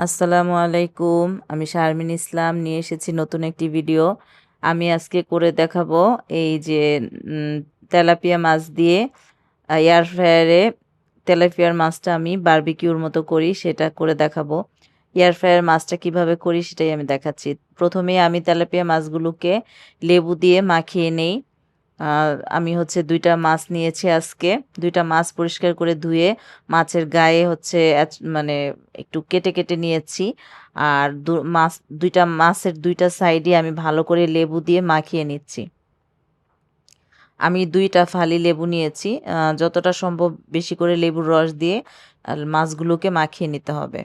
আসসালামু আলাইকুম। আমি শারমিন ইসলাম নিয়ে এসেছি নতুন একটি ভিডিও। আমি আজকে করে দেখাবো এই যে উম তেলাপিয়া মাছ দিয়ে এয়ার ফ্রায়ারে তেলাপিয়ার মাছটা আমি বারবিকিউর মতো করি সেটা করে দেখাবো। এয়ার ফ্রায়ার মাছটা কিভাবে করি সেটাই আমি দেখাচ্ছি। প্রথমেই আমি তেলাপিয়া মাছগুলোকে লেবু দিয়ে মাখিয়ে নেই। আ আমি হচ্ছে ২ টা মাছ নিয়েছি আজকে। ২ টা মাছ পরিষ্কার করে ধুয়ে মাছের গায়ে হচ্ছে মানে একটু কেটে নিয়েছি। আর ২ টা মাছের ২ টা সাইডে আমি ভালো করে লেবু দিয়ে মাখিয়ে নিচ্ছি। আমি ২ টা ফালি লেবু নিয়েছি। যতটা সম্ভব বেশি করে লেবুর রস দিয়ে মাছগুলোকে মাখিয়ে নিতে হবে।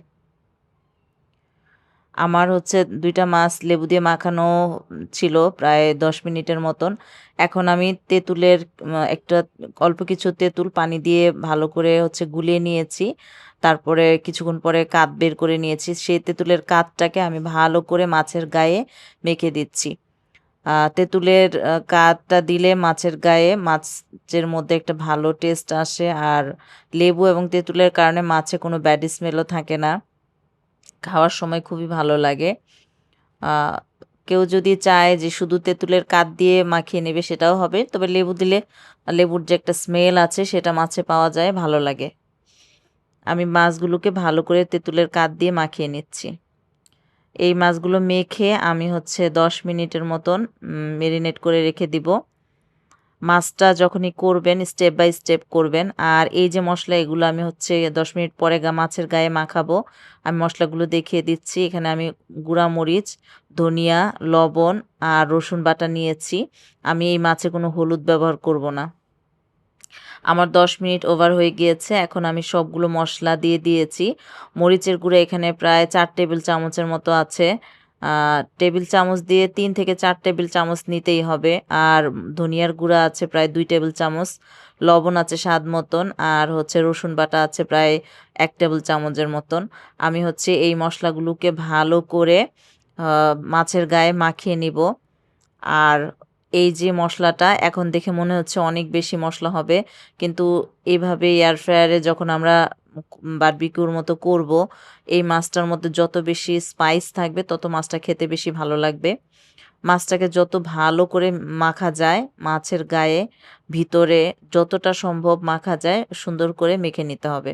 আমার হচ্ছে ২ টা মাছ লেবু দিয়ে মাখানো ছিল প্রায় ১০ মিনিটের মতন। এখন আমি তেঁতুলের একটা অল্প কিছু তেঁতুল পানি দিয়ে ভালো করে হচ্ছে গুলিয়ে নিয়েছি। তারপরে কিছুক্ষণ পরে কাত বের করে নিয়েছি। সেই তেঁতুলের কাতটাকে আমি ভালো করে মাছের গায়ে মেখে দিচ্ছি। তেঁতুলের কাতটা দিলে মাছের গায়ে মাছের মধ্যে একটা ভালো টেস্ট আসে। আর লেবু এবং তেঁতুলের কারণে মাছে কোনো ব্যাড স্মেলও থাকে না। খাওয়ার সময় খুবই ভালো লাগে। আ কেউ যদি চায় যে শুধু তেঁতুলের কাত দিয়ে মাখিয়ে নেবে সেটাও হবে। তবে লেবু দিলে লেবুর যে একটা স্মেল আছে সেটা মাছে পাওয়া যায়, ভালো লাগে। আমি মাছগুলোকে ভালো করে তেঁতুলের কাত দিয়ে মাখিয়ে নিচ্ছি। এই মাছগুলো মেখে আমি হচ্ছে ১০ মিনিটের মতন মেরিনেট করে রেখে দিব। মাছটা যখনই করবেন স্টেপ বাই স্টেপ করবেন। আর এই যে মসলা এগুলো আমি হচ্ছে ১০ মিনিট পরে মাছের গায়ে মাখাবো। আমি মসলাগুলো দেখিয়ে দিচ্ছি। এখানে আমি গুঁড়া মরিচ, ধনিয়া, লবণ আর রসুন বাটা নিয়েছি। আমি এই মাছে কোনো হলুদ ব্যবহার করব না। আমার ১০ মিনিট ওভার হয়ে গিয়েছে। এখন আমি সবগুলো মসলা দিয়ে দিয়েছি। মরিচের গুঁড়া এখানে প্রায় ৪ টেবিল চামচের মতো আছে। আ টেবিল চামচ দিয়ে ৩ থেকে ৪ টেবিল চামচ নিতেই হবে। আর ধনিয়ার গুঁড়া আছে প্রায় ২ টেবিল চামচ, লবণ আছে স্বাদ মতন, আর হচ্ছে রসুন বাটা আছে প্রায় ১ টেবিল চামচের মতন। আমি হচ্ছে এই মসলাগুলোকে ভালো করে আ মাছের গায়ে মাখিয়ে নিব। আর এই যে মসলাটা এখন দেখে মনে হচ্ছে অনেক বেশি মসলা হবে। কিন্তু এভাবে এয়ার ফ্রায়ারে যখন আমরা বারবিকিউর মতো করব, এই মাছটার মধ্যে যত বেশি স্পাইস থাকবে তত মাছটা খেতে বেশি ভালো লাগবে। মাছটাকে যত ভালো করে মাখা যায়, মাছের গায়ে ভিতরে যতটা সম্ভব মাখা যায় সুন্দর করে মেখে নিতে হবে।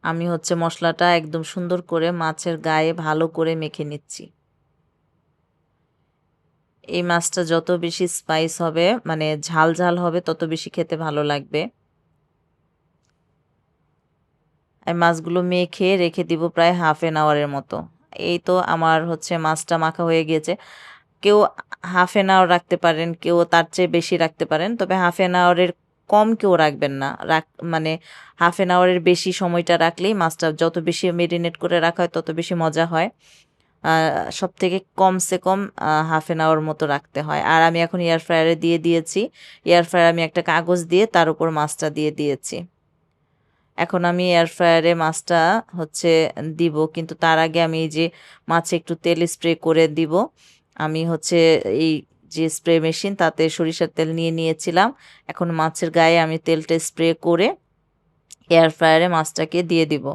আমি হচ্ছে মসলাটা একদম সুন্দর করে মাছের গায়ে ভালো করে মেখে নিচ্ছি। এই মাছটা যত বেশি স্পাইস হবে মানে ঝাল হবে তত বেশি খেতে ভালো লাগবে। আমি মাছগুলো মেখে রেখে দিব প্রায় হাফ অ্যান আওয়ারের মতো। এই তো আমার হচ্ছে মাছটা মাখা হয়ে গিয়েছে। কেউ হাফ অ্যান আওয়ার রাখতে পারেন, কেউ তার চেয়ে বেশি রাখতে পারেন। তবে হাফ অ্যান আওয়ারের কম কেউ রাখবেন না। মানে হাফ অ্যান আওয়ারের বেশি সময়টা রাখলেই মাছটা যত বেশি মেরিনেট করে রাখা হয় তত বেশি মজা হয়। আ সবথেকে কমসে কম হাফ অ্যান আওয়ার মতো রাখতে হয়। আর আমি এখন এয়ার ফ্রায়ারে দিয়ে দিয়েছি। এয়ার ফ্রায়ারে আমি একটা কাগজ দিয়ে তার উপর মাছটা দিয়ে দিয়েছি। এখন আমি এয়ার ফ্রায়ারে মাছটা হচ্ছে দিব। কিন্তু তার আগে আমি এই যে মাছে একটু তেল স্প্রে করে দিব। আমি হচ্ছে এই যে স্প্রে মেশিন তাতে সরিষার তেল নিয়ে নিয়েছিলাম। এখন মাছের গায়ে আমি তেলটা স্প্রে করে এয়ার ফ্রায়ারে মাছটাকে দিয়ে দিব।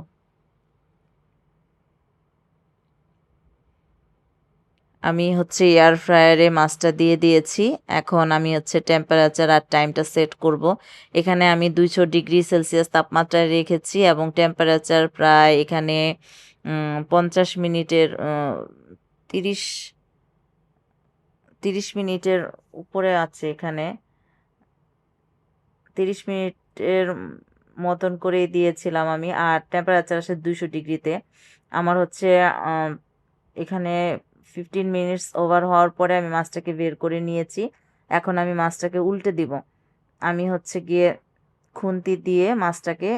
আমি হচ্ছে এয়ার ফ্রায়ারে মাছটা দিয়ে দিয়েছি। এখন আমি হচ্ছে টেম্পারেচার আর টাইমটা সেট করব। এখানে আমি ২০০ ডিগ্রি সেলসিয়াস তাপমাত্রায় রেখেছি এবং টেম্পারেচার প্রায় এখানে ৫০ মিনিটের ৩০ ৩০ মিনিটের উপরে আছে এখানে। ৩০ মিনিটের মতন করেই দিয়েছিলাম আমি। আর টেম্পারেচার আসে ২০০ ডিগ্রিতে। আমার হচ্ছে আ এখানে 15 মিনিটস ওভার হওয়ার পরে আমি মাছটাকে বের করে নিয়েছি। এখন আমি মাছটাকে উল্টে দিব। আমি হচ্ছে গিয়ে খুন্তি দিয়ে মাছটাকে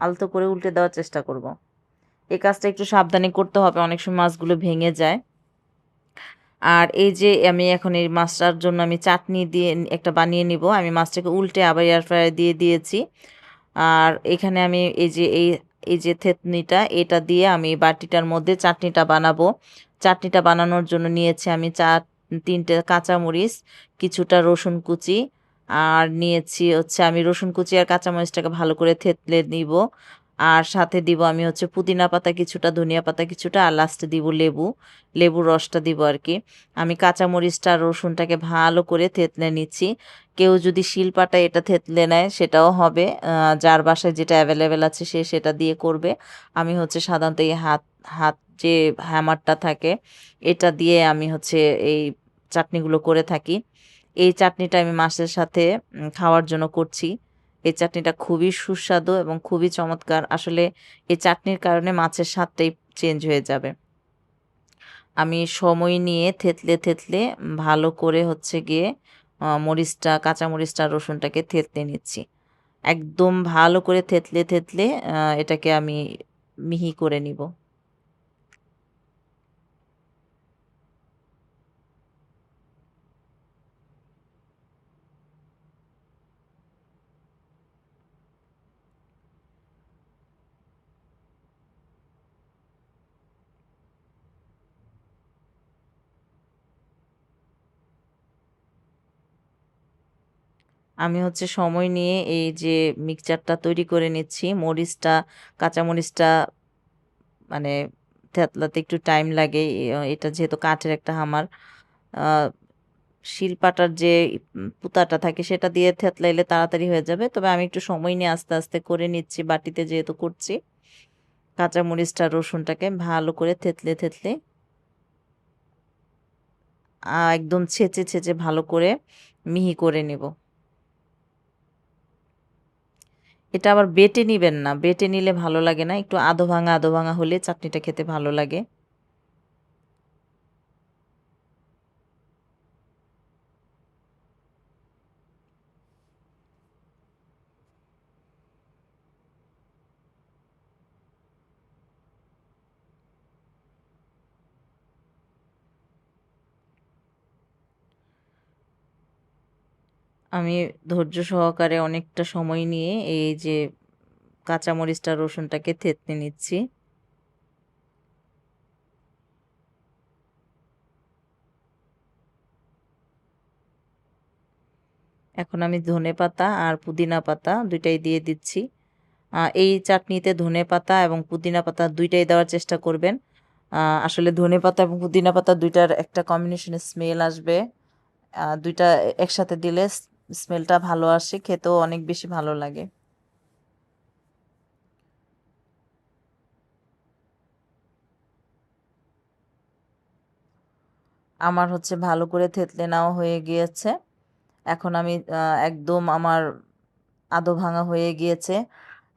আলতো করে উল্টে দেওয়ার চেষ্টা করব। এই কাজটা একটু সাবধানে করতে হবে, অনেক সময় মাছগুলো ভেঙে যায়। আর এই যে আমি এখন এই মাছটার জন্য আমি চাটনি দিয়ে একটা বানিয়ে নিব। আমি মাছটাকে উল্টে আবার এয়ার ফ্রায়ারে দিয়ে দিয়েছি। আর এখানে আমি এই যে থেতনিটা এটা দিয়ে আমি বাটিটার মধ্যে চাটনিটা বানাবো। চাটনিটা বানানোর জন্য নিয়েছি আমি ৩ টে কাঁচামরিচ, কিছুটা রসুন কুচি, আর নিয়েছি হচ্ছে আমি রসুন কুচি আর কাঁচামরিচটাকে ভালো করে থেতলে নিব। আর সাথে দিব আমি হচ্ছে পুদিনা পাতা কিছুটা, ধনিয়া পাতা কিছুটা, আর লাস্টে দিব লেবু। লেবুর রসটা দিব আরকি। আমি কাঁচামরিচটা আর রসুনটাকে ভালো করে থেতলে নিচ্ছি। কেউ যদি শিলপাটায় এটা থেতলে নেয় সেটাও হবে। যার বাসায় যেটা অ্যাভেলেবেল আছে সে সেটা দিয়ে করবে। আমি হচ্ছে সাধারণত এই হাত হাত যে হ্যামারটা থাকে এটা দিয়ে আমি হচ্ছে এই চাটনিগুলো করে থাকি। এই চাটনিটা আমি মাছের সাথে খাওয়ার জন্য করছি। এই চাটনিটা খুবই সুস্বাদু এবং খুবই চমৎকার। আসলে এই চাটনির কারণে মাছের স্বাদটাই চেঞ্জ হয়ে যাবে। আমি সময় নিয়ে থেতলে, থেতলে ভালো করে হচ্ছে গিয়ে মরিচটা, কাঁচা মরিচটা, আর রসুনটাকে থেতলে নিচ্ছি। একদম ভালো করে থেতলে, থেতলে এটাকে আমি মিহি করে নিব। আমি হচ্ছে সময় নিয়ে এই যে মিক্সচারটা তৈরি করে নিচ্ছি। মরিচটা, কাঁচা মরিচটা মানে থেতলাতে একটু টাইম লাগে। এটা যেহেতু কাঠের একটা হামার, আ শিলপাটার যে পুতাটা থাকে সেটা দিয়ে থেতলাইলে তাড়াতাড়ি হয়ে যাবে। তবে আমি একটু সময় নিয়ে আস্তে, আস্তে করে নিচ্ছি বাটিতে যেহেতু করছি। কাঁচা মরিচটা, রসুনটাকে ভালো করে থেতলে, থেতলে একদম ছেঁচে, ছেঁচে ভালো করে মিহি করে নিব। এটা আবার বেটে নিবেন না। বেটে নিলে ভালো লাগে না। একটু আধো ভাঙা, আধো ভাঙা হলে চাটনিটা খেতে ভালো লাগে। আমি ধৈর্য সহকারে অনেকটা সময় নিয়ে এই যে কাঁচামরিচটা, রসুনটাকে থেতলে নিচ্ছি। এখন আমি ধনেপাতা আর পুদিনা পাতা ২ টাই দিয়ে দিচ্ছি। এই চাটনিতে ধনেপাতা এবং পুদিনা পাতা ২ টাই দেওয়ার চেষ্টা করবেন। আ আসলে ধনেপাতা এবং পুদিনা পাতা ২ টার একটা কম্বিনেশন স্মেল আসবে। ২ টা একসাথে দিলে স্মেলটা ভালো আসে, খেতেও অনেক বেশি ভালো লাগে। আমার হচ্ছে ভালো করে থেতলে নেওয়া হয়ে গিয়েছে। এখন আমি একদম আমার আধো ভাঙা হয়ে গিয়েছে।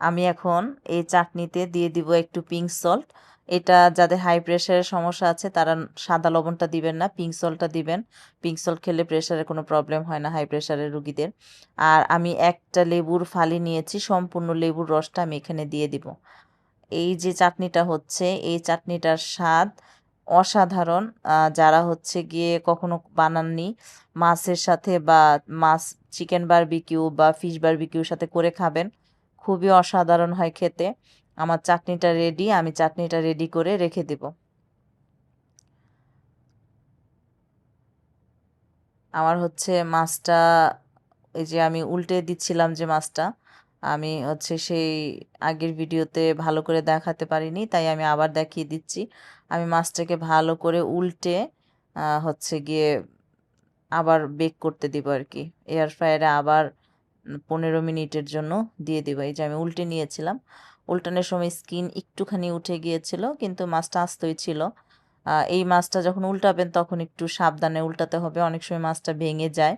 আমি এখন এই চাটনিতে দিয়ে দিব একটু পিঙ্ক সল্ট। এটা যাদের হাই প্রেশারের সমস্যা আছে তারা সাদা লবণটা দিবেন না, পিঙ্ক সল্টটা দিবেন। পিঙ্ক সল্ট খেলে প্রেশারের কোনো প্রবলেম হয় না হাই প্রেশারের রুগীদের। আর আমি একটা লেবুর ফালি নিয়েছি, সম্পূর্ণ লেবুর রসটা আমি এখানে দিয়ে দিব। এই যে চাটনিটা হচ্ছে, এই চাটনিটার স্বাদ অসাধারণ। যারা হচ্ছে গিয়ে কখনো বানাননি, মাছের সাথে বা মাছ চিকেন বারবিকিউ বা ফিশ বারবিকিউর সাথে করে খাবেন। খুবই অসাধারণ হয় খেতে। আমার চাটনিটা রেডি। আমি চাটনিটা রেডি করে রেখে দেব। আমার হচ্ছে মাছটা, এই যে আমি উল্টে দিচ্ছিলাম যে মাছটা, আমি হচ্ছে সেই আগের ভিডিওতে ভালো করে দেখাতে পারিনি, তাই আমি আবার দেখিয়ে দিচ্ছি। আমি মাছটাকে ভালো করে উল্টে হচ্ছে গিয়ে আবার বেক করতে দিব আরকি। এয়ার ফ্রায়ারে আবার ১৫ মিনিটের জন্য দিয়ে দিব। এই যে আমি উল্টে নিয়েছিলাম। উল্টানোর সময় স্কিন একটুখানি উঠে গিয়েছিল কিন্তু মাছটা আস্তই ছিল। এই মাছটা যখন উল্টাবেন তখন একটু সাবধানে উল্টাতে হবে। অনেক সময় মাছটা ভেঙে যায়।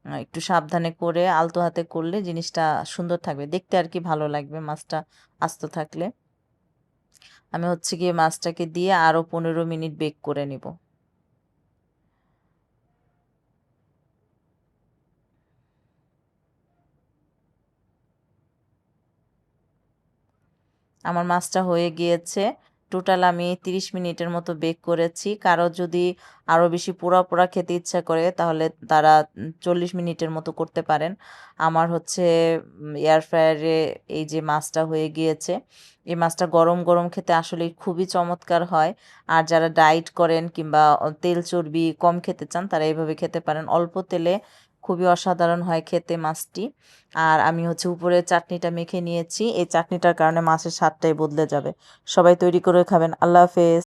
একটু সাবধানে করে আলতো হাতে করলে জিনিসটা সুন্দর থাকবে। দেখতে আরকি ভালো লাগবে মাছটা আস্ত থাকলে। আমি হচ্ছে গিয়ে মাছটাকে দিয়ে আরও ১৫ মিনিট বেক করে নিব। আমার মাছটা হয়ে গিয়েছে। টোটাল আমি ৩০ মিনিটের মতো বেক করেছি। কারো যদি আরও বেশি পোড়া, পোড়া খেতে ইচ্ছা করে তাহলে তারা ৪০ মিনিটের মতো করতে পারেন। আমার হচ্ছে এয়ার ফ্রায়ারে এই যে মাছটা হয়ে গিয়েছে। এই মাছটা গরম, গরম খেতে আসলেই খুবই চমৎকার হয়। আর যারা ডায়েট করেন কিংবা তেল চর্বি কম খেতে চান তারা এভাবে খেতে পারেন। অল্প তেলে খুবই অসাধারণ হয় খেতে মাছটি। আর আমি হচ্ছে উপরে চাটনিটা মেখে নিয়েছি। এই চাটনিটার কারণে মাছের স্বাদটাই বদলে যাবে। সবাই তৈরি করে খাবেন। আল্লাহ হাফেজ।